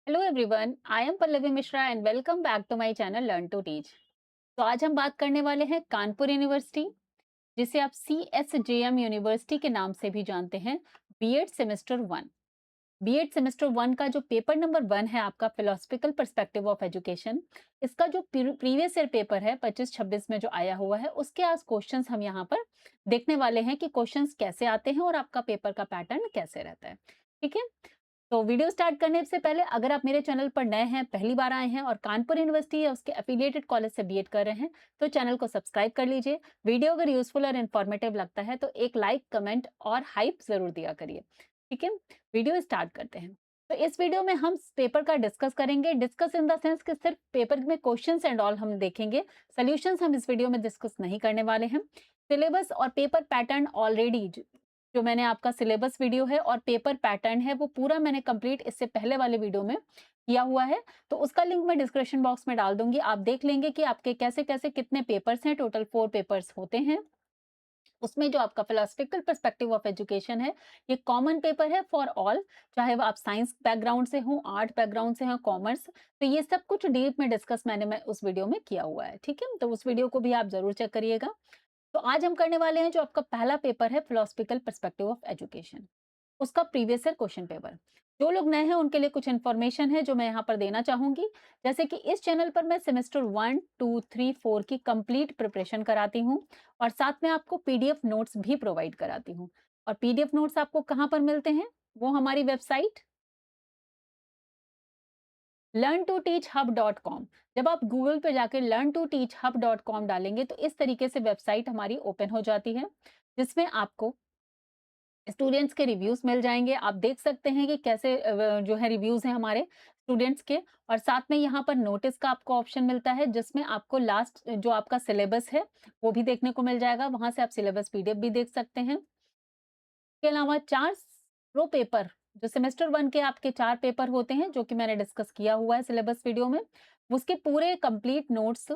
Hello everyone, I am Pallavi Mishra and welcome back to my channel learn to teach. तो आज हम बात करने वाले हैं कानपुर यूनिवर्सिटी, जिसे आप CSJM यूनिवर्सिटी के नाम से भी जानते हैं। BEd semester one, BEd semester one का जो पेपर नंबर वन है आपका फिलोसफिकल पर्सपेक्टिव ऑफ एजुकेशन, इसका जो प्रीवियस ईयर पेपर है 25-26 में जो आया हुआ है, उसके आज क्वेश्चंस हम यहाँ पर देखने वाले हैं कि क्वेश्चंस कैसे आते हैं और आपका पेपर का पैटर्न कैसे रहता है। ठीक है, तो वीडियो स्टार्ट करने से पहले अगर आप मेरे चैनल पर नए हैं, पहली बार आए हैं और कानपुर यूनिवर्सिटी या उसके एफिलिएटेड कॉलेज से बीएड कर रहे हैं, तो चैनल को सब्सक्राइब कर लीजिए। वीडियो अगर यूजफुल और इन्फॉर्मेटिव लगता है तो एक लाइक, कमेंट और हाइप जरूर दिया करिए। ठीक है, वीडियो स्टार्ट करते हैं। तो इस वीडियो में हम पेपर का डिस्कस करेंगे, डिस्कस इन द सेंस कि सिर्फ पेपर में क्वेश्चंस एंड ऑल हम देखेंगे, सॉल्यूशंस हम इस वीडियो में डिस्कस नहीं करने वाले हैं। सिलेबस और पेपर पैटर्न ऑलरेडी जो मैंने आपका सिलेबस वीडियो है और पेपर पैटर्न है वो पूरा मैंने कंप्लीट इससे पहले वाले वीडियो में किया हुआ है, तो उसका लिंक मैं डिस्क्रिप्शन बॉक्स में डाल दूंगी। आप देख लेंगे कि आपके कैसे कैसे कितने पेपर्स हैं, टोटल 4 पेपर्स होते हैं। उसमें जो आपका फिलोसफिकल पर्सपेक्टिव ऑफ एजुकेशन है, ये कॉमन पेपर है फॉर ऑल, चाहे वो आप साइंस बैकग्राउंड से हो, आर्ट बैकग्राउंड से हो, कॉमर्स। तो ये सब कुछ डीप में डिस्कस मैं उस वीडियो में किया हुआ है। ठीक है, तो उस वीडियो को भी आप जरूर चेक करिएगा। तो आज हम करने वाले हैं जो आपका पहला पेपर है फिलोसफिकल पर्सपेक्टिव ऑफ एजुकेशन, उसका प्रीवियस ईयर क्वेश्चन पेपर। जो लोग नए हैं उनके लिए कुछ इन्फॉर्मेशन है जो मैं यहाँ पर देना चाहूंगी। जैसे कि इस चैनल पर मैं सेमेस्टर 1, 2, 3, 4 की कंप्लीट प्रिपरेशन कराती हूँ और साथ में आपको पीडीएफ नोट्स भी प्रोवाइड कराती हूँ। और पीडीएफ नोट्स आपको कहाँ पर मिलते हैं? वो हमारी वेबसाइट learn2teachhub.com। जब आप गूगल पे जाकर learn2teachhub.com डालेंगे तो इस तरीके से वेबसाइट हमारी ओपन हो जाती है, जिसमें आपको स्टूडेंट्स के रिव्यूज मिल जाएंगे। आप देख सकते हैं कि कैसे जो है रिव्यूज हैं हमारे स्टूडेंट्स के। और साथ में यहाँ पर नोटिस का आपको ऑप्शन मिलता है, जिसमें आपको लास्ट जो आपका सिलेबस है वो भी देखने को मिल जाएगा। वहां से आप सिलेबस पीडीएफ भी देख सकते हैं। इसके अलावा 4 प्रो पेपर, जो सेमेस्टर वन के आपके 4 पेपर होते हैं, जो कि मैंने डिस्कस किया हुआ है सिलेबस वीडियो में, उसके पूरे कंप्लीट नोट्स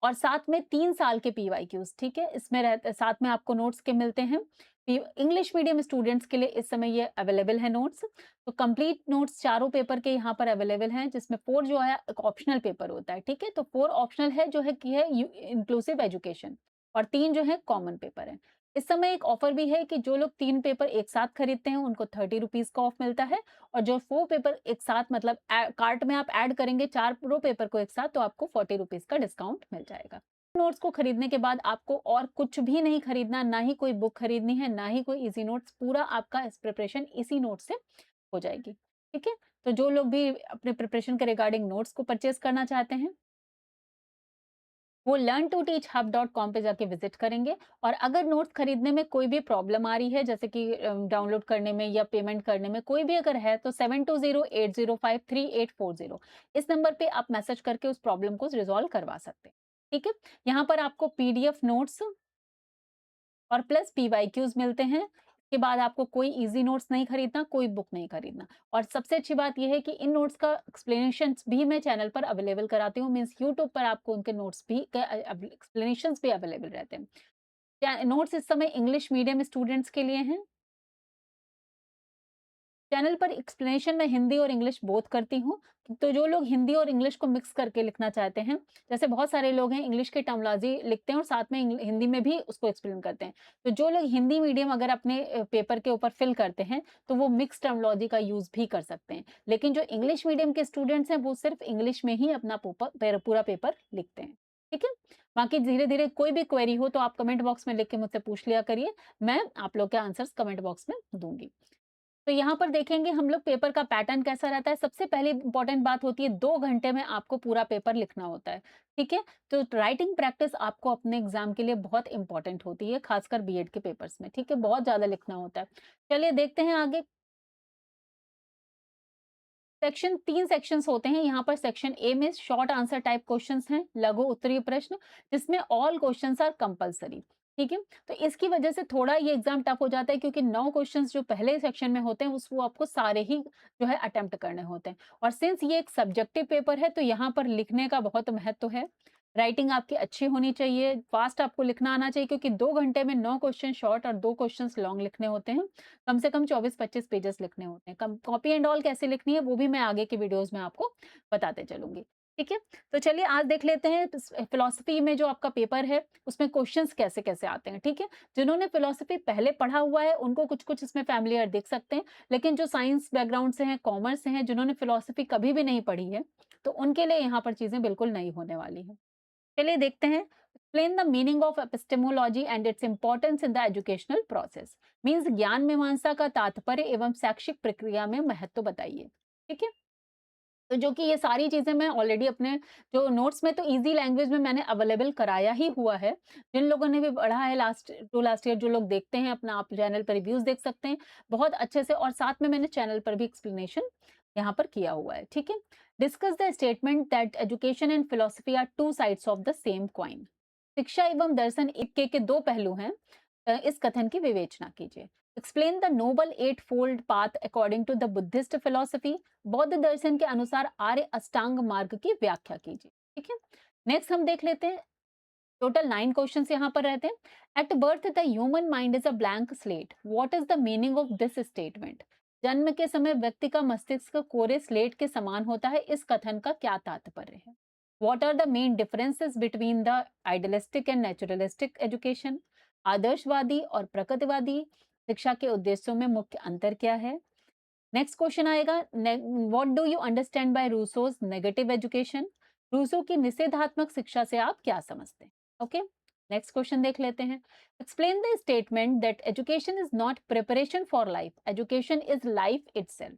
और साथ में 3 साल के पीवाईक्यूज। ठीक है, इसमें रहते साथ में आपको नोट्स के मिलते हैं। इंग्लिश मीडियम स्टूडेंट्स के लिए इस समय ये अवेलेबल है नोट्स। तो कंप्लीट नोट्स चारों पेपर के यहाँ पर अवेलेबल हैं, जिसमें 4 जो है एक ऑप्शनल पेपर होता है। ठीक है, तो 4 ऑप्शनल है जो है कि है इंक्लूसिव एजुकेशन, और 3 जो है कॉमन पेपर है। इस समय एक ऑफर भी है कि जो लोग 3 पेपर एक साथ खरीदते हैं उनको 30 रुपीज का ऑफ मिलता है। और जो 4 पेपर एक साथ मतलब कार्ट में आप ऐड करेंगे 4 प्रो पेपर को एक साथ, तो आपको 40 रुपीज का डिस्काउंट मिल जाएगा। नोट्स को खरीदने के बाद आपको और कुछ भी नहीं खरीदना, ना ही कोई बुक खरीदनी है, ना ही कोई इजी नोट्स। पूरा आपका इस प्रिपरेशन इसी नोट से हो जाएगी। ठीक है, तो जो लोग भी अपने प्रिपरेशन के रिगार्डिंग नोट्स को परचेज करना चाहते हैं, वो learn2teachhub.com पे जाके विजिट करेंगे। और अगर नोट्स खरीदने में कोई भी प्रॉब्लम आ रही है, जैसे कि डाउनलोड करने में या पेमेंट करने में कोई भी अगर है, तो 7208053840 इस नंबर पे आप मैसेज करके उस प्रॉब्लम को रिजॉल्व करवा सकते हैं। ठीक है, यहाँ पर आपको पीडीएफ नोट्स और प्लस पीवाईक्यूज मिलते हैं। इसके बाद आपको कोई इजी नोट्स नहीं खरीदना, कोई बुक नहीं खरीदना। और सबसे अच्छी बात यह है कि इन नोट्स का एक्सप्लेनेशंस भी मैं चैनल पर अवेलेबल कराती हूँ, मींस यूट्यूब पर आपको उनके नोट्स भी एक्सप्लेनेशंस भी अवेलेबल रहते हैं। नोट्स इस समय इंग्लिश मीडियम स्टूडेंट्स के लिए हैं। चैनल पर एक्सप्लेनेशन मैं हिंदी और इंग्लिश बोथ करती हूँ। तो जो लोग हिंदी और इंग्लिश को मिक्स करके लिखना चाहते हैं, जैसे बहुत सारे लोग हैं इंग्लिश की टर्मिनोलॉजी लिखते हैं और साथ में हिंदी में भी उसको एक्सप्लेन करते हैं। तो जो लोग हिंदी मीडियम अगर अपने पेपर के ऊपर फिल करते हैं, तो वो मिक्स टर्मिनोलॉजी का यूज भी कर सकते हैं। लेकिन जो इंग्लिश मीडियम के स्टूडेंट्स हैं वो सिर्फ इंग्लिश में ही अपना पूरा पेपर लिखते हैं। ठीक है, बाकी धीरे धीरे कोई भी क्वेरी हो तो आप कमेंट बॉक्स में लिख के मुझसे पूछ लिया करिए, मैं आप लोग के आंसर्स कमेंट बॉक्स में दूंगी। तो यहाँ पर देखेंगे हम लोग पेपर का पैटर्न कैसा रहता है। सबसे पहले इंपॉर्टेंट बात होती है, 2 घंटे में आपको पूरा पेपर लिखना होता है। ठीक है, तो राइटिंग प्रैक्टिस आपको अपने एग्जाम के लिए बहुत इंपॉर्टेंट होती है, खासकर बीएड के पेपर्स में। ठीक है, बहुत ज्यादा लिखना होता है। चलिए देखते हैं आगे। सेक्शन 3 सेक्शंस होते हैं यहाँ पर। सेक्शन ए में शॉर्ट आंसर टाइप क्वेश्चंस हैं, लघु उत्तरीय प्रश्न, जिसमें ऑल क्वेश्चंस आर कंपलसरी। ठीक है, तो इसकी वजह से थोड़ा ये एग्जाम टफ हो जाता है, क्योंकि 9 क्वेश्चंस जो पहले सेक्शन में होते हैं उस वो आपको सारे ही जो है अटेम्प्ट करने होते हैं। और सिंस ये एक सब्जेक्टिव पेपर है, तो यहाँ पर लिखने का बहुत महत्व है। राइटिंग आपकी अच्छी होनी चाहिए, फास्ट आपको लिखना आना चाहिए, क्योंकि 2 घंटे में 9 क्वेश्चन शॉर्ट और 2 क्वेश्चंस लॉन्ग लिखने होते हैं। कम से कम 24-25 पेजेस लिखने होते हैं। कम कॉपी एंड ऑल कैसे लिखनी है वो भी मैं आगे की वीडियोज़ में आपको बताते चलूँगी। ठीक है? तो चलिए आज देख लेते हैं फिलॉसफी में जो आपका पेपर है, उसमें क्वेश्चंस कैसे-कैसे आते हैं, ठीक है? जिन्होंने फिलॉसफी पहले पढ़ा हुआ है, उनको कुछ-कुछ इसमें फ़ैमिलियर दिख सकते हैं, लेकिन जो साइंस बैकग्राउंड से हैं, कॉमर्स से हैं, जिन्होंने फिलॉसफी कभी भी नहीं पढ़ी है, तो उनके लिए यहाँ पर चीज़ें बिल्कुल नई होने वाली हैं। चलिए देखते हैं। Explain the meaning of epistemology and its importance in the educational process. Means ज्ञान मीमांसा का तात्पर्य एवं शैक्षिक प्रक्रिया में महत्व बताइए। ठीक है? तो जो कि ये सारी चीज़ें मैं ऑलरेडी अपने जो नोट्स में तो ईज़ी लैंग्वेज में मैंने अवेलेबल कराया ही हुआ है। जिन लोगों ने भी पढ़ा है लास्ट ईयर जो लोग देखते हैं अपना आप चैनल पर रिव्यूज़ देख सकते हैं, बहुत अच्छे से, और साथ में मैंने चैनल पर भी एक्सप्लेनेशन यहाँ पर किया हुआ है, ठीक है? Discuss the statement that education and philosophy are two sides of the same coin. शिक्षा एवं दर्शन एक के दो पहलू हैं। इस कथन की विवेचना कीजिए। Explain the noble eightfold path according to the Buddhist philosophy. बौद्ध दर्शन के अनुसार आर्य अष्टांग मार्ग की व्याख्या कीजिए। ठीक है, नेक्स्ट हम देख लेते हैं। टोटल 9 क्वेश्चंस यहाँ पर रहते हैं। At birth the human mind is a blank slate, what is the meaning of this statement. जन्म के समय व्यक्ति का मस्तिष्क कोरे स्लेट के समान होता है, इस कथन का क्या तात्पर्य है। What are the main differences between the idealistic and naturalistic education. आदर्शवादी और प्रकृतिवादी शिक्षा के उद्देश्यों में मुख्य अंतर क्या है। नेक्स्ट क्वेश्चन आएगा, what do you understand by Rousseau's negative education. Rousseau की निषेधात्मक शिक्षा से आप क्या समझते हैं। ओके, नेक्स्ट क्वेश्चन देख लेते हैं। Explain the statement that education is not preparation for life, education is life itself.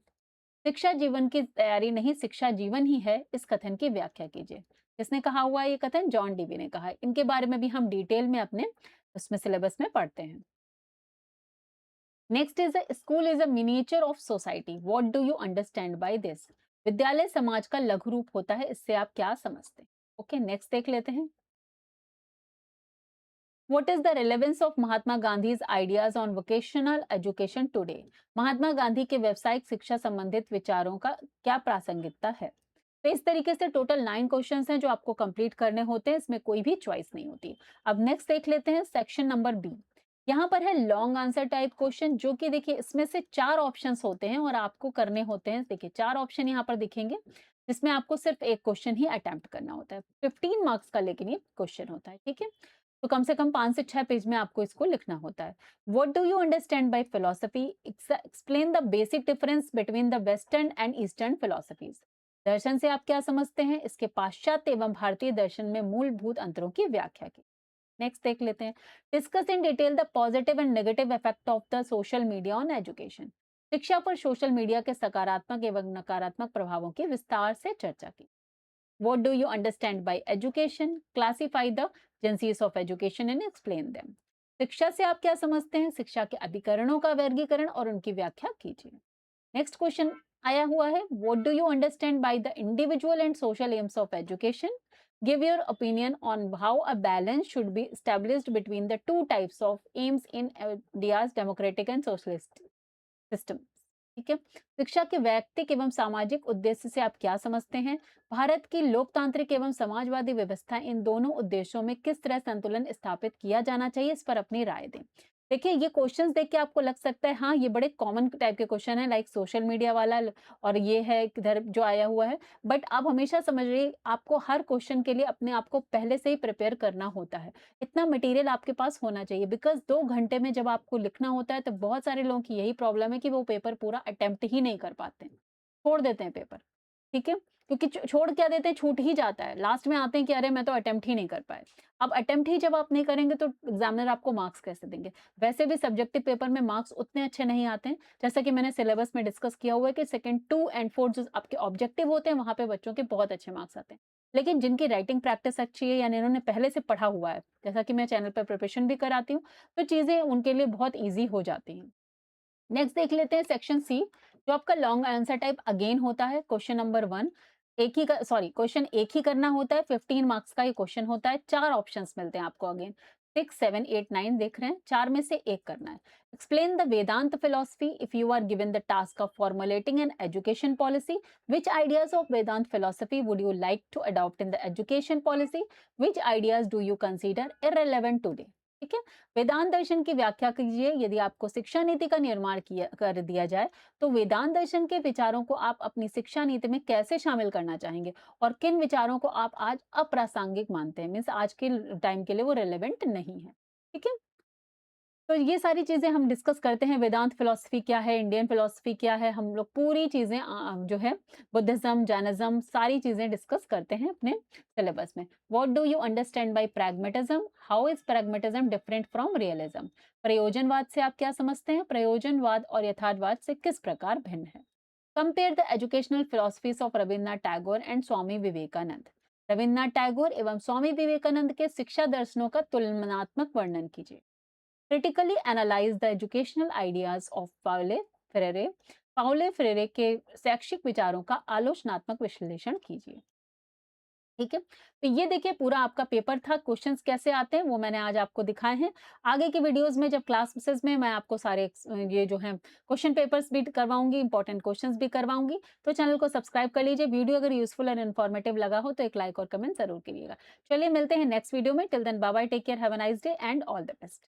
शिक्षा जीवन की तैयारी नहीं, शिक्षा जीवन ही है, इस कथन की व्याख्या कीजिए। किसने कहा हुआ है ये कथन? जॉन डीवी ने कहा है। इनके बारे में भी हम डिटेल में अपने उसमें सिलेबस में पढ़ते हैं। Next is school is a miniature of society, what do you understand by this. विद्यालय समाज का लघु रूप होता है, इससे आप क्या समझते हैं। ओके, नेक्स्ट देख लेते हैं। What is the relevance of Mahatma Gandhi's ideas on vocational education today. Mahatma Gandhi के व्यावसायिक शिक्षा संबंधित विचारों का क्या प्रासंगिकता है। तो इस तरीके से टोटल 9 क्वेश्चंस हैं जो आपको कंप्लीट करने होते हैं, इसमें कोई भी चॉइस नहीं होती। अब नेक्स्ट देख लेते हैं सेक्शन नंबर बी। यहाँ पर है लॉन्ग आंसर टाइप क्वेश्चन, जो कि देखिए इसमें से 4 ऑप्शंस होते हैं और आपको करने होते हैं। देखिए 4 ऑप्शन यहाँ पर दिखेंगे, जिसमें आपको सिर्फ एक क्वेश्चन ही अटेम्प्ट करना होता है। 15 मार्क्स का लेकिन ये क्वेश्चन होता है, ठीक है? तो कम से कम 5 से 6 पेज में आपको इसको लिखना होता है। What do you understand by philosophy, explain the basic difference between the western and eastern philosophies. दर्शन से आप क्या समझते हैं, इसके पाश्चात्य एवं भारतीय दर्शन में मूलभूत अंतरों की व्याख्या की। नेक्स्ट देख लेते हैं। Discuss in detail the positive and negative effect of the social media on education. शिक्षा पर सोशल मीडिया के सकारात्मक एवं नकारात्मक प्रभावों की विस्तार से चर्चा की। What do you understand by education? Classify the agencies of education and explain them. शिक्षा से आप क्या समझते हैं, शिक्षा के अधिकरणों का वर्गीकरण और उनकी व्याख्या कीजिए। नेक्स्ट क्वेश्चन आया हुआ है, what do you understand by the individual and social AIIMS of education. Give your opinion on how a balance should be established between the two types of aims in India's democratic and socialist system। ठीक है, शिक्षा के वैयक्तिक एवं सामाजिक उद्देश्य से आप क्या समझते हैं। भारत की लोकतांत्रिक एवं समाजवादी व्यवस्था, इन दोनों उद्देश्यों में किस तरह संतुलन स्थापित किया जाना चाहिए, इस पर अपनी राय दें। देखिए ये क्वेश्चंस देख के आपको लग सकता है हाँ ये बड़े कॉमन टाइप के क्वेश्चन है, लाइक सोशल मीडिया वाला और ये है इधर जो आया हुआ है। बट आप हमेशा समझिए, आपको हर क्वेश्चन के लिए अपने आप को पहले से ही प्रिपेयर करना होता है। इतना मटेरियल आपके पास होना चाहिए, बिकॉज 2 घंटे में जब आपको लिखना होता है तो बहुत सारे लोगों की यही प्रॉब्लम है कि वो पेपर पूरा अटेम्प्ट ही नहीं कर पाते हैं, छोड़ देते हैं पेपर। ठीक है, क्योंकि छोड़ क्या देते हैं, छूट ही जाता है, लास्ट में आते हैं कि अरे मैं तो अटेम्प्ट ही नहीं कर पाए। अब अटेम्प्ट ही जब आप नहीं करेंगे तो एग्जामिनर आपको मार्क्स कैसे देंगे। वैसे भी सब्जेक्टिव पेपर में मार्क्स उतने अच्छे नहीं आते हैं, जैसा कि मैंने सिलेबस में डिस्कस किया हुआ है कि सेकंड 2 एंड 4 जो आपके ऑब्जेक्टिव होते हैं, वहां पे बच्चों के बहुत अच्छे मार्क्स आते हैं। लेकिन जिनकी राइटिंग प्रैक्टिस अच्छी है, यानी इन्होंने पहले से पढ़ा हुआ है, जैसा कि मैं चैनल पर प्रिपरेशन भी कराती हूँ, तो चीजें उनके लिए बहुत ईजी हो जाती हैं। नेक्स्ट देख लेते हैं सेक्शन सी, जो आपका लॉन्ग आंसर टाइप अगेन होता है। क्वेश्चन नंबर 1 एक ही सॉरी क्वेश्चन एक ही करना होता है, 15 मार्क्स का ये क्वेश्चन होता है, 4 ऑप्शंस मिलते हैं आपको अगेन। 6, 7, 8, 9 देख रहे हैं, 4 में से एक करना है। Explain the Vedanta philosophy if you are given the task of formulating an education policy, which ideas of Vedanta philosophy would you like to adopt in the education policy, which ideas do you consider irrelevant today. ठीक है, वेदांत दर्शन की व्याख्या कीजिए। यदि आपको शिक्षा नीति का निर्माण किया कर दिया जाए तो वेदांत दर्शन के विचारों को आप अपनी शिक्षा नीति में कैसे शामिल करना चाहेंगे और किन विचारों को आप आज अप्रासंगिक मानते हैं, मीन्स आज के टाइम के लिए वो रिलेवेंट नहीं है। ठीक है, तो ये सारी चीजें हम डिस्कस करते हैं। वेदांत फिलॉसफी क्या है, इंडियन फिलॉसफी क्या है, हम लोग पूरी चीजें जो है बुद्धिज्म, जैनिज्म, सारी चीजें डिस्कस करते हैं अपने सिलेबस में। What do you understand by pragmatism, how is pragmatism different from realism. प्रयोजनवाद से आप क्या समझते हैं, प्रयोजनवाद और यथार्थवाद से किस प्रकार भिन्न है। Compare the educational philosophies of Rabindranath Tagore and Swami Vivekananda. Rabindranath Tagore एवं स्वामी विवेकानंद के शिक्षा दर्शनों का तुलनात्मक वर्णन कीजिए। Critically analyse the educational ideas of Paulo Freire. Paulo Freire के शैक्षिक विचारों का आलोचनात्मक विश्लेषण कीजिए। ठीक है, तो ये देखिए पूरा आपका पेपर था। क्वेश्चंस कैसे आते हैं वो मैंने आज आपको दिखाए हैं। आगे की वीडियोस में जब क्लासेस में मैं आपको सारे ये जो है क्वेश्चन पेपर्स भी करवाऊंगी, इंपॉर्टेंट क्वेश्चंस भी करवाऊंगी। तो चैनल को सब्सक्राइब कर लीजिए। वीडियो अगर यूजफुल और इन्फॉर्मेटिव लगा हो तो एक लाइक और कमेंट जरूर करिएगा। चलिए मिलते हैं नेक्स्ट वीडियो में। Till then bye bye, take care, have a nice day and all the best.